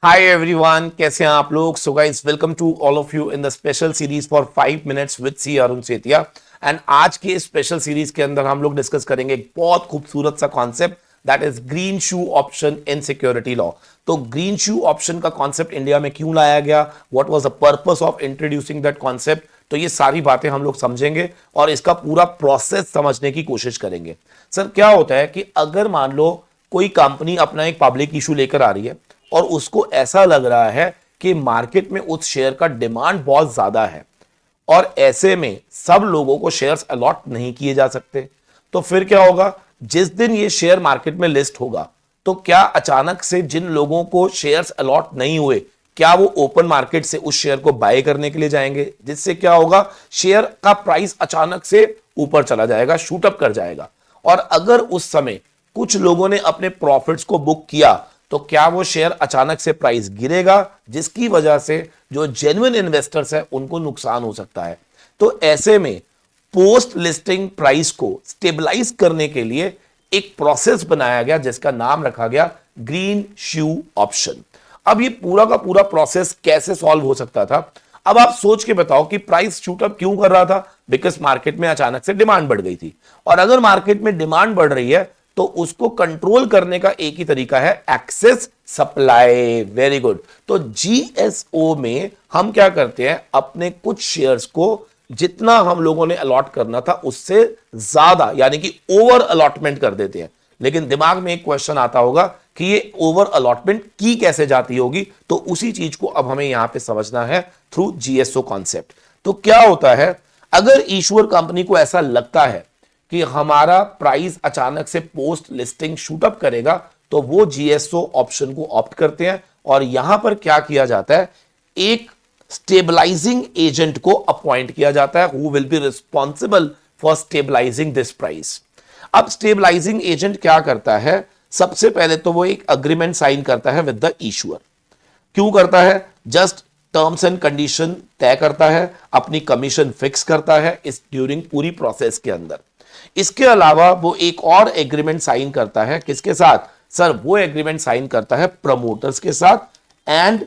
Hi everyone, कैसे हैं आप लोग। So guys, welcome to all of you in the special series for 5 minutes with C Arun Setia. And आज के स्पेशल सीरीज के अंदर हम लोग डिस्कस करेंगे एक बहुत खूबसूरत सा concept, that is green shoe option in security law. तो ग्रीन शू ऑप्शन का कॉन्सेप्ट इंडिया में क्यों लाया गया, what was the purpose of introducing that concept, तो ये सारी बातें हम लोग समझेंगे और इसका पूरा प्रोसेस समझने की कोशिश करेंगे। सर, क्या होता है कि अगर मान लो कोई कंपनी अपना एक पब्लिक इशू लेकर आ रही है और उसको ऐसा लग रहा है कि मार्केट में उस शेयर का डिमांड बहुत ज्यादा है और ऐसे में सब लोगों को शेयर्स अलॉट नहीं किए जा सकते, तो फिर क्या होगा। जिस दिन ये शेयर मार्केट में लिस्ट होगा तो क्या अचानक से जिन लोगों को शेयर्स अलॉट नहीं हुए, क्या वो ओपन मार्केट से उस शेयर को बाय करने के लिए जाएंगे, जिससे क्या होगा, शेयर का प्राइस अचानक से ऊपर चला जाएगा, शूट अप कर जाएगा। और अगर उस समय कुछ लोगों ने अपने प्रॉफिट्स को बुक किया तो क्या वो शेयर अचानक से प्राइस गिरेगा, जिसकी वजह से जो जेन्युइन इन्वेस्टर्स है उनको नुकसान हो सकता है। तो ऐसे में पोस्ट लिस्टिंग प्राइस को स्टेबलाइज करने के लिए एक प्रोसेस बनाया गया जिसका नाम रखा गया ग्रीन शू ऑप्शन। अब ये पूरा का पूरा प्रोसेस कैसे सॉल्व हो सकता था, अब आप सोच के बताओ कि प्राइस शूटअप क्यों कर रहा था। बिकॉज मार्केट में अचानक से डिमांड बढ़ गई थी, और अगर मार्केट में डिमांड बढ़ रही है तो उसको कंट्रोल करने का एक ही तरीका है, एक्सेस सप्लाई। Very good. तो जीएसओ में हम क्या करते हैं, अपने कुछ शेयर्स को जितना हम लोगों ने अलॉट करना था उससे ज्यादा, यानी कि ओवर अलॉटमेंट कर देते हैं। लेकिन दिमाग में एक क्वेश्चन आता होगा कि ये ओवर अलॉटमेंट की कैसे जाती होगी, तो उसी चीज को अब हमें यहां पे समझना है थ्रू जीएसओ कॉन्सेप्ट। तो क्या होता है, अगर इशूअर कंपनी को ऐसा लगता है कि हमारा प्राइस अचानक से पोस्ट लिस्टिंग शूटअप करेगा, तो वो जीएसओ ऑप्शन को ऑप्ट करते हैं और यहां पर क्या किया जाता है, एक स्टेबलाइजिंग एजेंट को अपॉइंट किया जाता है, who will be responsible for stabilising this price. अब स्टेबलाइजिंग एजेंट क्या करता है, सबसे पहले तो वो एक अग्रीमेंट साइन करता है विद द इशूअर। क्यों करता है, जस्ट टर्म्स एंड कंडीशन तय करता है, अपनी कमीशन फिक्स करता है इस ड्यूरिंग पूरी प्रोसेस के अंदर। इसके अलावा वो एक और एग्रीमेंट साइन करता है, किसके साथ सर, वो एग्रीमेंट साइन करता है प्रमोटर्स के साथ and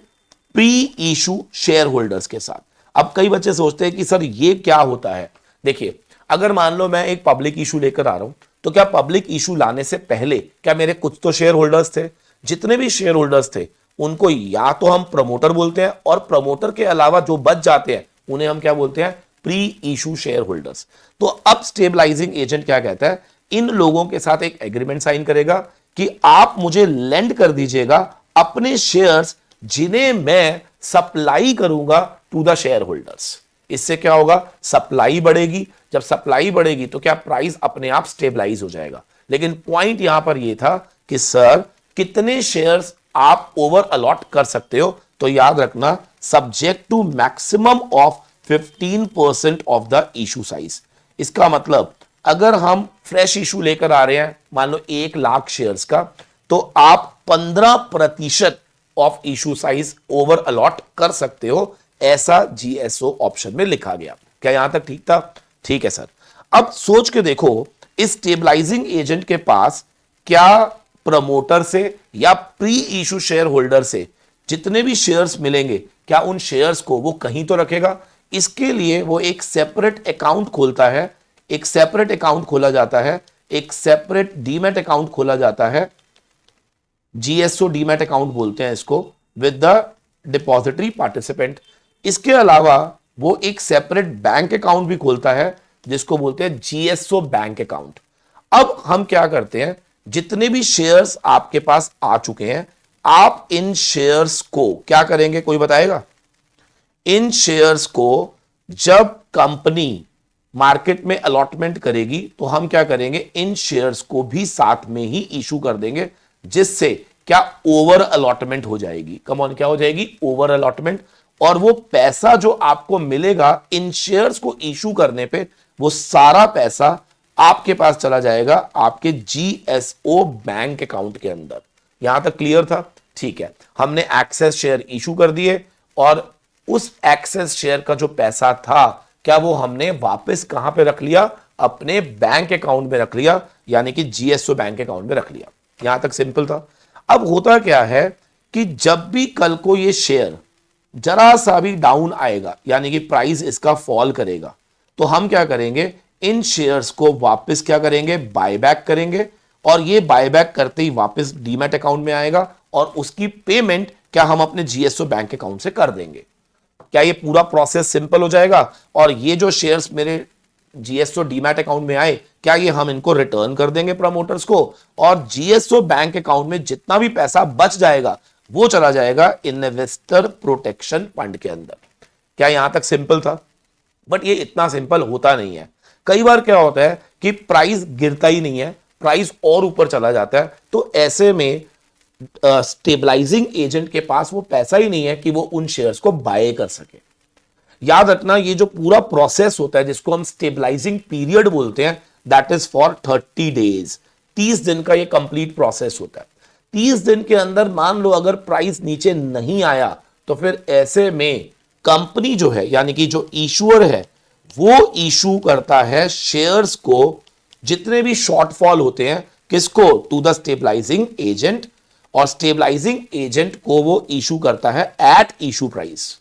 pre issue share holders के साथ। अब कई बच्चे सोचते हैं कि सर ये क्या होता है। देखिए, अगर मान लो मैं एक पब्लिक इशू लेकर आ रहा हूं, तो क्या पब्लिक इशू लाने से पहले क्या मेरे कुछ तो शेयर होल्डर्स थे, जितने भी शेयर होल्डर्स थे उनको या तो हम प्रमोटर बोलते हैं, और प्रमोटर के अलावा जो बच जाते हैं उन्हें हम क्या बोलते हैं, प्री इशू शेयर होल्डर्स। तो अब स्टेबलाइजिंग एजेंट क्या कहता है, इन लोगों के साथ एक एग्रीमेंट साइन करेगा कि आप मुझे लेंड कर दीजिएगा अपने शेयर्स, जिन्हें मैं सप्लाई करूंगा टू द शेयर होल्डर्स। इससे क्या होगा, सप्लाई बढ़ेगी। जब सप्लाई बढ़ेगी तो क्या प्राइस अपने आप स्टेबलाइज हो जाएगा। लेकिन पॉइंट यहां पर यह था कि सर कितने शेयर्स आप ओवर अलॉट कर सकते हो, तो याद रखना, subject to maximum of 15% of the issue size. इसका मतलब अगर हम फ्रेश इशू लेकर आ रहे हैं, मान लो 1 लाख शेयर्स का, तो आप 15% of issue size over allot कर सकते हो, ऐसा जीएसओ ऑप्शन में लिखा गया। क्या यहां तक ठीक था? ठीक है सर। अब सोच के देखो, इस स्टेबलाइजिंग एजेंट के पास क्या प्रमोटर से या प्री इशू शेयर होल्डर से जितने भी शेयर्स मिलेंगे, क्या उन शेयर्स को वो कहीं तो रखेगा। इसके लिए वो एक सेपरेट अकाउंट खोलता है, एक सेपरेट अकाउंट खोला जाता है, एक सेपरेट डीमैट अकाउंट खोला जाता है, जीएसओ डीमैट अकाउंट बोलते हैं इसको, विद द डिपॉजिटरी पार्टिसिपेंट। इसके अलावा वो एक सेपरेट बैंक अकाउंट भी खोलता है जिसको बोलते हैं जीएसओ बैंक अकाउंट। अब हम क्या करते हैं, जितने भी शेयर्स आपके पास आ चुके हैं, आप इन शेयर्स को क्या करेंगे, कोई बताएगा। इन शेयर्स को जब कंपनी मार्केट में अलॉटमेंट करेगी तो हम क्या करेंगे, इन शेयर्स को भी साथ में ही इशू कर देंगे, जिससे क्या ओवर अलॉटमेंट हो जाएगी। कम ऑन, क्या हो जाएगी, ओवर अलॉटमेंट। और वो पैसा जो आपको मिलेगा इन शेयर्स को इशू करने पे, वो सारा पैसा आपके पास चला जाएगा आपके जीएसओ बैंक अकाउंट के अंदर। यहां तक क्लियर था? ठीक है, हमने एक्सेस शेयर इशू कर दिए और उस एक्सेस शेयर का जो पैसा था, क्या वो हमने वापस कहां पे रख लिया, अपने बैंक अकाउंट में रख लिया, यानी कि जीएसओ बैंक अकाउंट में रख लिया। यहां तक सिंपल था। अब होता क्या है कि जब भी कल को ये शेयर जरा सा भी डाउन आएगा, यानी कि प्राइस इसका फॉल करेगा, तो हम क्या करेंगे, इन शेयर्स को वापस क्या करेंगे, बायबैक करेंगे, और ये बायबैक करते ही वापस डीमैट अकाउंट में आएगा और उसकी पेमेंट क्या हम अपने जीएसओ बैंक अकाउंट से कर देंगे। क्या ये पूरा प्रोसेस सिंपल हो जाएगा? और ये जो शेयर्स मेरे जीएसओ डीमैट अकाउंट में आए, क्या ये हम इनको रिटर्न कर देंगे प्रमोटर्स को, और जीएसओ बैंक अकाउंट में जितना भी पैसा बच जाएगा वो चला जाएगा इन्वेस्टर प्रोटेक्शन फंड के अंदर। क्या यहां तक सिंपल था? बट ये इतना सिंपल होता नहीं है। कई बार क्या होता है कि प्राइस गिरता ही नहीं है, प्राइस और ऊपर चला जाता है, तो ऐसे में स्टेबलाइजिंग एजेंट के पास वो पैसा ही नहीं है कि वो उन शेयर्स को बाय कर सके। याद रखना, ये जो पूरा प्रोसेस होता है जिसको हम स्टेबलाइजिंग पीरियड बोलते हैं, दैट इज फॉर 30 डेज। 30 दिन का ये कंप्लीट प्रोसेस होता है। 30 दिन के अंदर मान लो अगर प्राइस नीचे नहीं आया, तो फिर ऐसे में कंपनी जो है, यानी कि जो इशूअर है, वो इशू करता है शेयर्स को, जितने भी शॉर्टफॉल होते हैं, किसको, टू द स्टेबलाइजिंग एजेंट, और स्टेबलाइजिंग एजेंट को वो इशू करता है एट इशू प्राइस।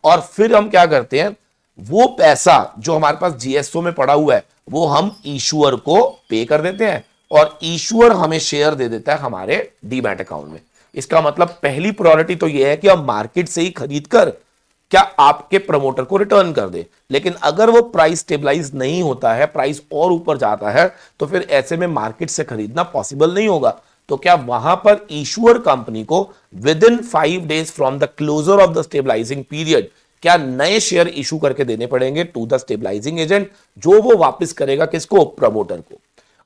और फिर हम क्या करते हैं, वो पैसा जो हमारे पास जीएसओ में पड़ा हुआ है वो हम इशूअर को पे कर देते हैं, और इशूअर हमें शेयर दे देता है हमारे डीमैट अकाउंट में। इसका मतलब पहली प्रायोरिटी तो यह है कि हम मार्केट से ही खरीद कर क्या आपके प्रमोटर को रिटर्न कर दे। लेकिन अगर वो प्राइस स्टेबलाइज नहीं होता है, प्राइस और ऊपर जाता है, तो फिर ऐसे में मार्केट से खरीदना पॉसिबल नहीं होगा। तो क्या वहां पर इशूअर कंपनी को within 5 days from the closure of the stabilising period क्या नए शेयर इशू करके देने पड़ेंगे टू द स्टेबलाइजिंग एजेंट, जो वो वापस करेगा किसको, प्रमोटर को।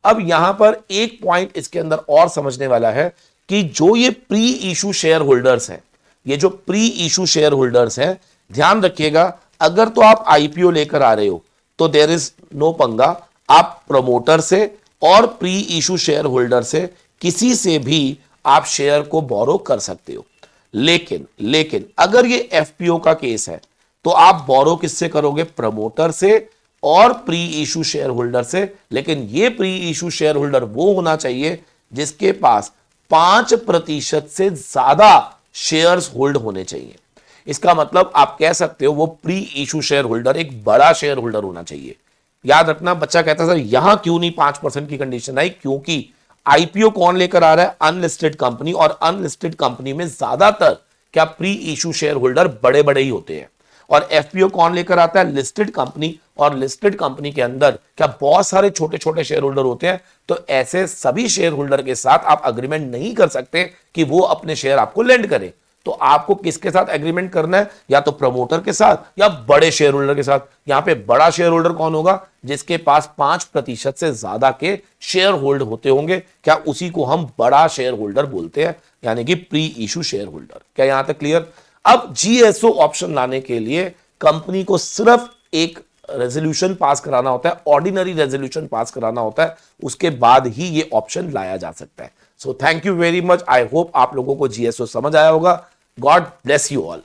अब यहां पर एक पॉइंट इसके अंदर और समझने वाला है कि जो ये प्री इशू शेयर होल्डर्स हैं, ये जो प्री इशू शेयर होल्डर्स हैं, ध्यान रखिएगा, अगर तो आप आईपीओ लेकर आ रहे हो तो देयर इज नो पंगा, आप प्रमोटर से और प्री इशू शेयर होल्डर से किसी से भी आप शेयर को बोरो कर सकते हो। लेकिन अगर ये एफपीओ का केस है तो आप बोरो किससे करोगे, प्रमोटर से और प्री इशू शेयर होल्डर से। लेकिन ये प्री इशू शेयर होल्डर वो होना चाहिए जिसके पास 5% से ज्यादा शेयर्स होल्ड होने चाहिए। इसका मतलब आप कह सकते हो वो प्री इशू शेयर होल्डर एक बड़ा शेयर होल्डर होना चाहिए। याद रखना, बच्चा कहता है सर यहां क्यों नहीं 5% की कंडीशन आई, क्योंकि आईपीओ कौन लेकर आ रहा है, अनलिस्टेड कंपनी, और अनलिस्टेड कंपनी में ज्यादातर क्या प्री इशू शेयर होल्डर बड़े बड़े ही होते हैं। और एफपीओ कौन लेकर आता है, लिस्टेड कंपनी, और लिस्टेड कंपनी के अंदर क्या बहुत सारे छोटे छोटे शेयर होल्डर होते हैं। तो ऐसे सभी शेयर होल्डर के साथ आप अग्रीमेंट नहीं कर सकते कि वो अपने शेयर आपको लेंड करें। तो आपको किसके साथ एग्रीमेंट करना है, या तो प्रमोटर के साथ या बड़े शेयर होल्डर के साथ। यहां पे बड़ा शेयर होल्डर कौन होगा, जिसके पास 5% से ज्यादा के शेयर होल्ड होते होंगे, क्या उसी को हम बड़ा शेयर होल्डर बोलते हैं, यानी कि प्री इशू शेयर होल्डर। क्या यहां तक क्लियर? अब जीएसओ ऑप्शन लाने के लिए कंपनी को सिर्फ एक रेजोल्यूशन पास कराना होता है, ऑर्डिनरी रेजोल्यूशन पास कराना होता है, उसके बाद ही ये ऑप्शन लाया जा सकता है। So thank you very much. I hope आप लोगों को जीएसओ समझ आया होगा। God bless you all.